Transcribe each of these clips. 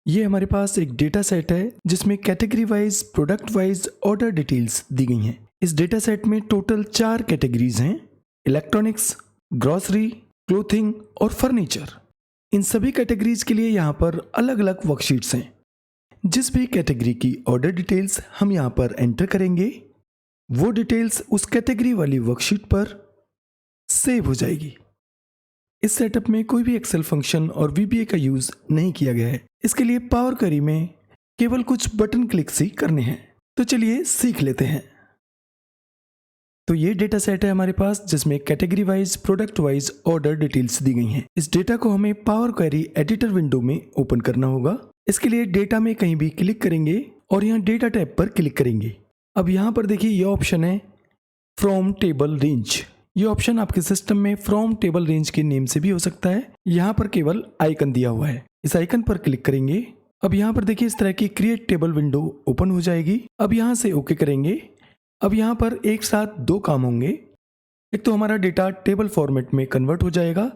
ये हमारे पास एक डेटा सेट है जिसमें category wise, product wise order details दी गई हैं। इस डेटा सेट में टोटल 4 कैटेगरीज हैं: इलेक्ट्रॉनिक्स, ग्रोसरी, क्लोथिंग और फर्नीचर। इन सभी कैटेगरीज के लिए यहाँ पर अलग अलग वर्कशीट्स हैं। जिस भी कैटेगरी की ऑर्डर डिटेल्स हम यहाँ पर एंटर करेंगे, वो डिटेल्स उस कैटेगरी वाली वर्कशीट पर सेव हो जाएगी। इस सेटअप में कोई भी एक्सेल फंक्शन और VBA का यूज नहीं किया गया है। इसके लिए पावर क्वेरी में केवल कुछ बटन क्लिक्स ही करने हैं। तो चलिए सीख लेते हैं। तो ये डेटा सेट है हमारे पास जिसमें category wise, product wise order details दी गई हैं। इस डेटा को हमें पावर क्वेरी एडिटर विंडो में ओपन करना होगा। इसके लिए डेटा में कहीं भी क्लिक करेंगे और यहाँ डेटा टैब पर क्लिक करेंगे। अब यहाँ पर देखिए ये ऑप्शन है फ्रॉम टेबल रेंज। ये ऑप्शन आपके सिस्टम में फ्रॉम टेबल रेंज के नेम से भी हो सकता है। यहाँ पर केवल आइकन दिया हुआ है, इस आइकन पर क्लिक करेंगे। अब यहाँ पर देखिए इस तरह की क्रिएट टेबल विंडो ओपन हो जाएगी। अब यहाँ से ओके करेंगे। अब यहाँ पर एक साथ 2 काम होंगे। एक तो हमारा डेटा टेबल फॉर्मेट में कन्वर्ट हो जाएगा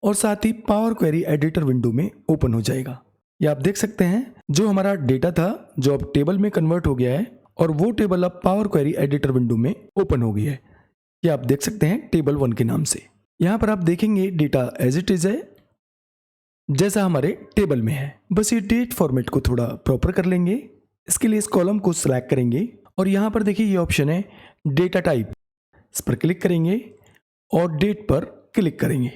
और साथ ही पावर क्वेरी एडिटर विंडो में ओपन हो जाएगा। ये आप देख सकते हैं जो हमारा डेटा था जो अब टेबल में कन्वर्ट हो गया है और वो टेबल अब पावर क्वेरी एडिटर विंडो में ओपन हो गई है। ये आप देख सकते हैं टेबल 1 के नाम से। यहाँ पर आप देखेंगे डेटा एज इट इज है जैसा हमारे टेबल में है। बस ये डेट फॉर्मेट को थोड़ा प्रॉपर कर लेंगे। इसके लिए इस कॉलम को सिलेक्ट करेंगे और यहाँ पर देखिए ये ऑप्शन है डेटा टाइप। इस पर क्लिक करेंगे और डेट पर क्लिक करेंगे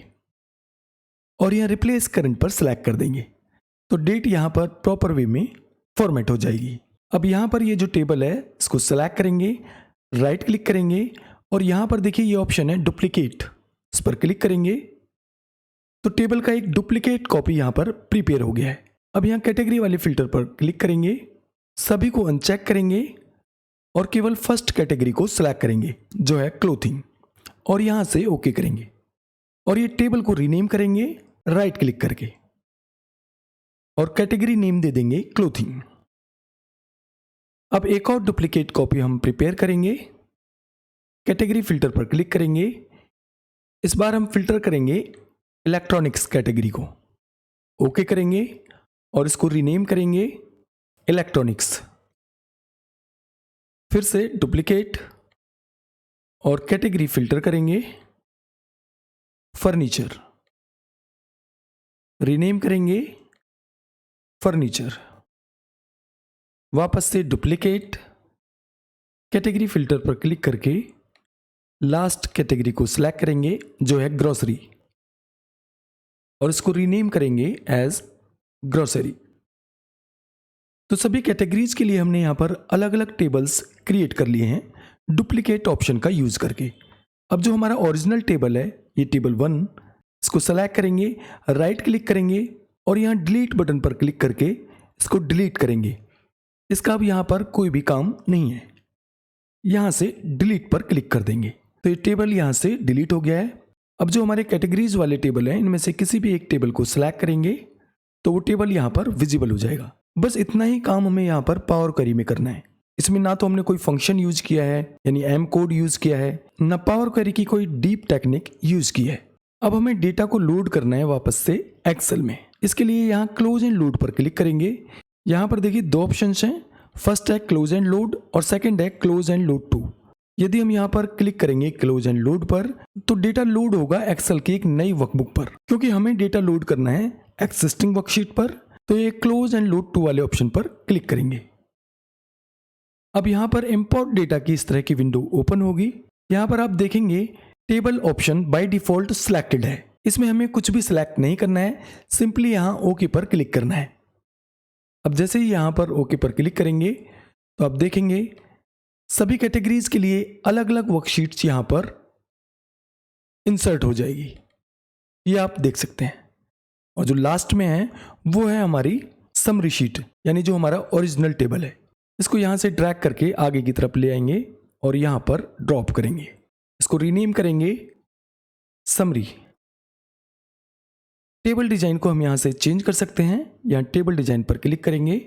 और यहाँ रिप्लेस करंट पर सिलेक्ट कर देंगे तो डेट यहाँ पर प्रॉपर वे में फॉर्मेट हो जाएगी। अब यहाँ पर ये जो टेबल है इसको सिलेक्ट करेंगे, राइट क्लिक करेंगे और यहाँ पर देखिए ये ऑप्शन है डुप्लीकेट। इस पर क्लिक करेंगे तो टेबल का एक डुप्लीकेट कॉपी यहाँ पर प्रिपेयर हो गया है। अब यहाँ कैटेगरी वाले फिल्टर पर क्लिक करेंगे, सभी को अनचेक करेंगे और केवल फर्स्ट कैटेगरी को सिलेक्ट करेंगे जो है क्लोथिंग और यहाँ से ओके करेंगे और ये टेबल को रीनेम करेंगे राइट क्लिक करके और कैटेगरी नेम दे देंगे क्लोथिंग। अब एक और डुप्लीकेट कॉपी हम प्रिपेयर करेंगे। कैटेगरी फिल्टर पर क्लिक करेंगे। इस बार हम फिल्टर करेंगे इलेक्ट्रॉनिक्स कैटेगरी को, ओके करेंगे और इसको रीनेम करेंगे इलेक्ट्रॉनिक्स। फिर से डुप्लीकेट और कैटेगरी फिल्टर करेंगे फर्नीचर, रीनेम करेंगे फर्नीचर। वापस से डुप्लीकेट, कैटेगरी फिल्टर पर क्लिक करके लास्ट कैटेगरी को सिलेक्ट करेंगे जो है ग्रोसरी और इसको रीनेम करेंगे एज ग्रोसरी। तो सभी कैटेगरीज के लिए हमने यहाँ पर अलग अलग टेबल्स क्रिएट कर लिए हैं डुप्लीकेट ऑप्शन का यूज करके। अब जो हमारा ओरिजिनल टेबल है ये टेबल 1, इसको सेलेक्ट करेंगे, राइट क्लिक करेंगे और यहाँ डिलीट बटन पर क्लिक करके इसको डिलीट करेंगे। इसका अब यहाँ पर कोई भी काम नहीं है। यहाँ से डिलीट पर क्लिक कर देंगे तो ये टेबल यहाँ से डिलीट हो गया है। अब जो हमारे कैटेगरीज वाले टेबल हैं इनमें से किसी भी एक टेबल को सिलेक्ट करेंगे तो वो टेबल यहाँ पर विजिबल हो जाएगा। बस इतना ही काम हमें यहाँ पर पावर क्वेरी में करना है। इसमें ना तो हमने कोई फंक्शन यूज किया है यानी एम कोड यूज किया है, ना पावर क्वेरी की कोई डीप टेक्निक यूज की है। अब हमें डेटा को लोड करना है वापस से एक्सेल में। इसके लिए यहाँ क्लोज एंड लोड पर क्लिक करेंगे। यहाँ पर देखिए 2 ऑप्शन हैं, फर्स्ट है क्लोज एंड लोड और सेकंड है क्लोज एंड लोड टू। यदि हम यहाँ पर क्लिक करेंगे क्लोज एंड लोड पर तो डेटा लोड होगा एक्सेल की एक नई वर्कबुक पर। क्योंकि हमें डेटा लोड करना है एक्सिस्टिंग वर्कशीट पर तो ये क्लोज एंड लोड टू वाले ऑप्शन पर क्लिक करेंगे। अब यहाँ पर इंपोर्ट डेटा की इस तरह की विंडो ओपन होगी। यहाँ पर आप देखेंगे table option by default selected है। इसमें हमें कुछ भी सिलेक्ट नहीं करना है, सिंपली यहाँ ओके पर क्लिक करना है। अब जैसे ही यहाँ पर ओके पर क्लिक करेंगे तो आप देखेंगे सभी कैटेगरीज के लिए अलग अलग वर्कशीट्स यहाँ पर इंसर्ट हो जाएगी, ये आप देख सकते हैं। और जो लास्ट में है वो है हमारी समरी शीट यानी जो हमारा ओरिजिनल टेबल है। इसको यहाँ से ड्रैग करके आगे की तरफ ले आएंगे और यहाँ पर ड्रॉप करेंगे। इसको रीनेम करेंगे समरी। टेबल डिजाइन को हम यहाँ से चेंज कर सकते हैं। यहाँ टेबल डिजाइन पर क्लिक करेंगे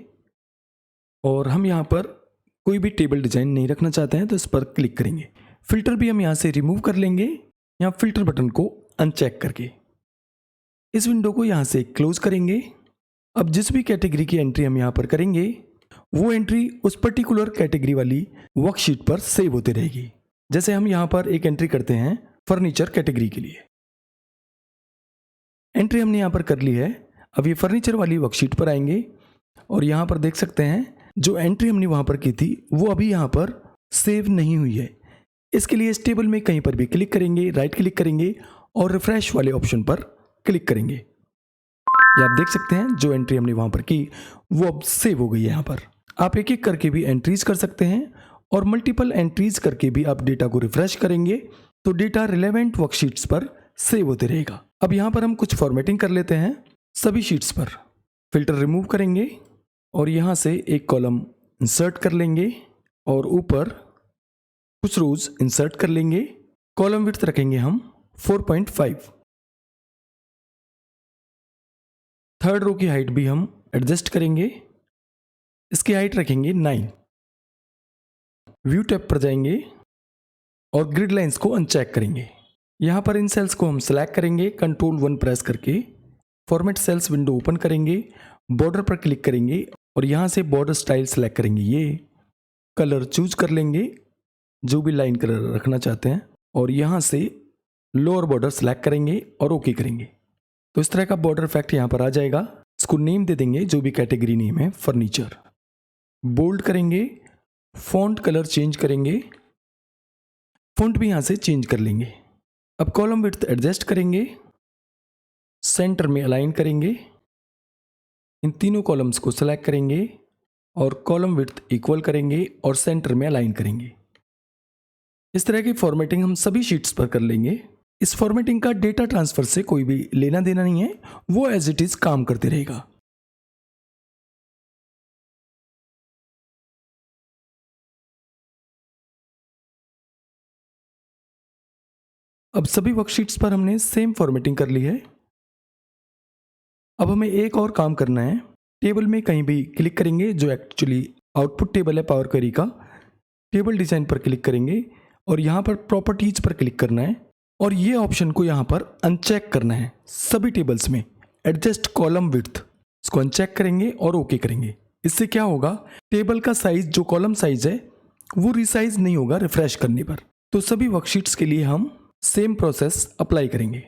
और हम यहाँ पर कोई भी टेबल डिजाइन नहीं रखना चाहते हैं तो इस पर क्लिक करेंगे। फिल्टर भी हम यहाँ से रिमूव कर लेंगे, यहाँ फिल्टर बटन को अनचेक करके। इस विंडो को यहाँ से क्लोज करेंगे अब जिस भी कैटेगरी की एंट्री हम यहाँ पर करेंगे वो एंट्री उस पर्टिकुलर कैटेगरी वाली वर्कशीट पर सेव होती रहेगी। जैसे हम यहाँ पर एक एंट्री करते हैं फर्नीचर कैटेगरी के लिए। एंट्री हमने यहाँ पर कर ली है। अब ये फर्नीचर वाली वर्कशीट पर आएंगे और यहाँ पर देख सकते हैं जो एंट्री हमने वहाँ पर की थी वो अभी यहाँ पर सेव नहीं हुई है। इसके लिए इस टेबल में कहीं पर भी क्लिक करेंगे, राइट क्लिक करेंगे और रिफ्रेश वाले ऑप्शन पर क्लिक करेंगे। ये आप देख सकते हैं जो एंट्री हमने वहाँ पर की वो अब सेव हो गई है। यहाँ पर आप एक एक करके भी एंट्रीज कर सकते हैं और मल्टीपल एंट्रीज करके भी आप डेटा को रिफ्रेश करेंगे तो डेटा रिलेवेंट वर्कशीट्स पर सेव होते रहेगा। अब यहाँ पर हम कुछ फॉर्मेटिंग कर लेते हैं सभी शीट्स पर। फिल्टर रिमूव करेंगे और यहाँ से एक कॉलम इंसर्ट कर लेंगे और ऊपर कुछ रोज इंसर्ट कर लेंगे। कॉलम विड्थ रखेंगे हम 4.5। थर्ड रो की हाइट भी हम एडजस्ट करेंगे, इसकी हाइट रखेंगे 9। व्यू टैब पर जाएंगे और ग्रिड लाइंस को अनचेक करेंगे। यहाँ पर इन सेल्स को हम सिलेक्ट करेंगे, कंट्रोल 1 प्रेस करके फॉर्मेट सेल्स विंडो ओपन करेंगे, बॉर्डर पर क्लिक करेंगे और यहाँ से बॉर्डर स्टाइल सेलेक्ट करेंगे। ये कलर चूज कर लेंगे जो भी लाइन कलर रखना चाहते हैं और यहाँ से लोअर बॉर्डर सेलेक्ट करेंगे और ओके करेंगे तो इस तरह का बॉर्डर इफेक्ट यहाँ पर आ जाएगा। इसको नेम दे देंगे जो भी कैटेगरी नेम है फर्नीचर। बोल्ड करेंगे, फॉन्ट कलर चेंज करेंगे, फॉन्ट भी यहाँ से चेंज कर लेंगे। अब कॉलम विड्थ एडजस्ट करेंगे, सेंटर में अलाइन करेंगे, इन तीनों कॉलम्स को सेलेक्ट करेंगे और कॉलम विड्थ इक्वल करेंगे और सेंटर में अलाइन करेंगे। इस तरह की फॉर्मेटिंग हम सभी शीट्स पर कर लेंगे। इस फॉर्मेटिंग का डेटा ट्रांसफर से कोई भी लेना देना नहीं है, वो एज इट इज काम करते रहेगा। अब सभी वर्कशीट्स पर हमने सेम फॉर्मेटिंग कर ली है। अब हमें एक और काम करना है। टेबल में कहीं भी क्लिक करेंगे जो एक्चुअली आउटपुट टेबल है पावर क्वेरी का। टेबल डिजाइन पर क्लिक करेंगे और यहाँ पर प्रॉपर्टीज पर क्लिक करना है और ये ऑप्शन को यहाँ पर अनचेक करना है सभी टेबल्स में। एडजस्ट कॉलम विड्थ इसको अनचेक करेंगे और ओके करेंगे। इससे क्या होगा, टेबल का साइज जो कॉलम साइज है वो रिसाइज नहीं होगा रिफ्रेश करने पर। तो सभी वर्कशीट्स के लिए हम सेम प्रोसेस अप्लाई करेंगे।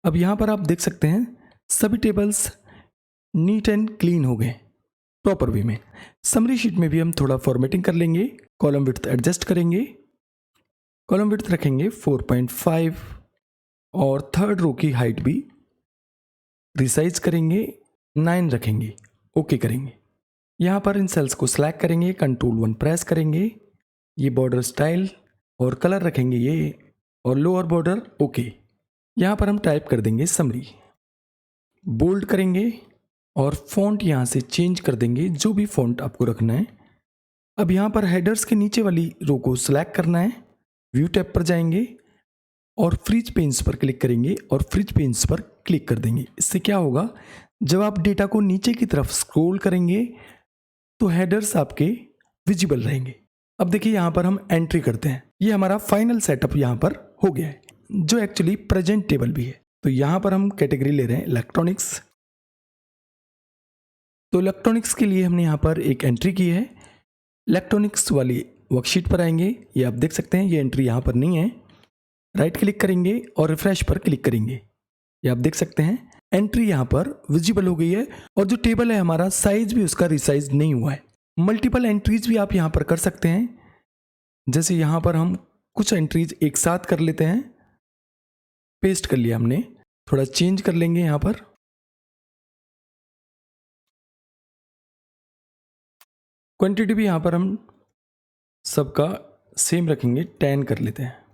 अब यहाँ पर आप देख सकते हैं सभी टेबल्स नीट एंड क्लीन हो गए प्रॉपर वे में। समरी शीट में भी हम थोड़ा फॉर्मेटिंग कर लेंगे। कॉलम विड्थ एडजस्ट करेंगे, कॉलम विड्थ रखेंगे 4.5 और थर्ड रो की हाइट भी रिसाइज करेंगे 9 रखेंगे, ओके करेंगे। यहाँ पर इन सेल्स को सिलेक्ट करेंगे, कंट्रोल 1 प्रेस करेंगे, ये बॉर्डर स्टाइल और कलर रखेंगे ये और लोअर बॉर्डर ओके। यहाँ पर हम टाइप कर देंगे समरी, बोल्ड करेंगे और फॉन्ट यहाँ से चेंज कर देंगे जो भी फॉन्ट आपको रखना है। अब यहाँ पर हेडर्स के नीचे वाली रो को सिलेक्ट करना है, व्यू टैब पर जाएंगे और फ्रिज पेन्स पर क्लिक करेंगे और फ्रिज पेन्स पर क्लिक कर देंगे। इससे क्या होगा, जब आप डेटा को नीचे की तरफ स्क्रॉल करेंगे तो हेडर्स आपके विजिबल रहेंगे। अब देखिए यहाँ पर हम एंट्री करते हैं। ये हमारा फाइनल सेटअप यहाँ पर हो गया है जो एक्चुअली प्रेजेंट टेबल भी है। तो यहाँ पर हम कैटेगरी ले रहे हैं इलेक्ट्रॉनिक्स। तो इलेक्ट्रॉनिक्स के लिए हमने यहाँ पर एक एंट्री की है। इलेक्ट्रॉनिक्स वाली वर्कशीट पर आएंगे, ये आप देख सकते हैं ये एंट्री यहाँ पर नहीं है। राइट क्लिक करेंगे और रिफ्रेश पर क्लिक करेंगे, ये आप देख सकते हैं एंट्री यहाँ पर विजिबल हो गई है और जो टेबल है हमारा साइज भी उसका रिसाइज नहीं हुआ है। मल्टीपल एंट्रीज भी आप यहाँ पर कर सकते हैं। जैसे यहाँ पर हम कुछ एंट्रीज एक साथ कर लेते हैं, पेस्ट कर लिया हमने, थोड़ा चेंज कर लेंगे यहाँ पर। क्वांटिटी भी यहाँ पर हम सबका सेम रखेंगे, 10 कर लेते हैं।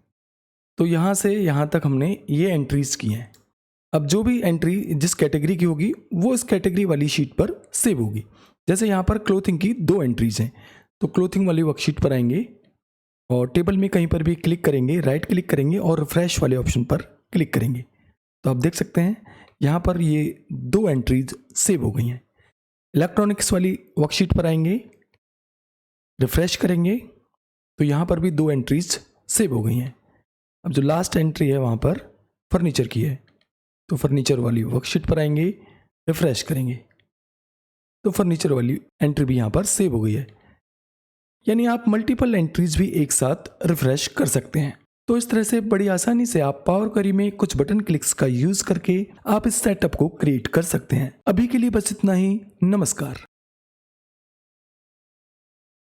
तो यहाँ से यहाँ तक हमने ये एंट्रीज की हैं। अब जो भी एंट्री जिस कैटेगरी की होगी वो इस कैटेगरी वाली शीट पर सेव होगी। जैसे यहाँ पर क्लोथिंग की 2 एंट्रीज हैं, तो क्लोथिंग वाली वर्कशीट पर आएंगे और टेबल में कहीं पर भी क्लिक करेंगे, राइट क्लिक करेंगे और रिफ्रेश वाले ऑप्शन पर क्लिक करेंगे। तो आप देख सकते हैं यहाँ पर ये 2 एंट्रीज सेव हो गई हैं। इलेक्ट्रॉनिक्स वाली वर्कशीट पर आएंगे, रिफ्रेश करेंगे तो यहाँ पर भी 2 एंट्रीज सेव हो गई हैं। अब जो लास्ट एंट्री है वहाँ पर फर्नीचर की है, तो फर्नीचर वाली वर्कशीट पर आएंगे, रिफ्रेश करेंगे तो फर्नीचर वाली एंट्री भी यहाँ पर सेव हो गई है। यानी आप मल्टीपल एंट्रीज भी एक साथ रिफ्रेश कर सकते हैं। तो इस तरह से बड़ी आसानी से आप पावर क्वेरी में कुछ बटन क्लिक्स का यूज करके आप इस सेटअप को क्रिएट कर सकते हैं। अभी के लिए बस इतना ही। नमस्कार।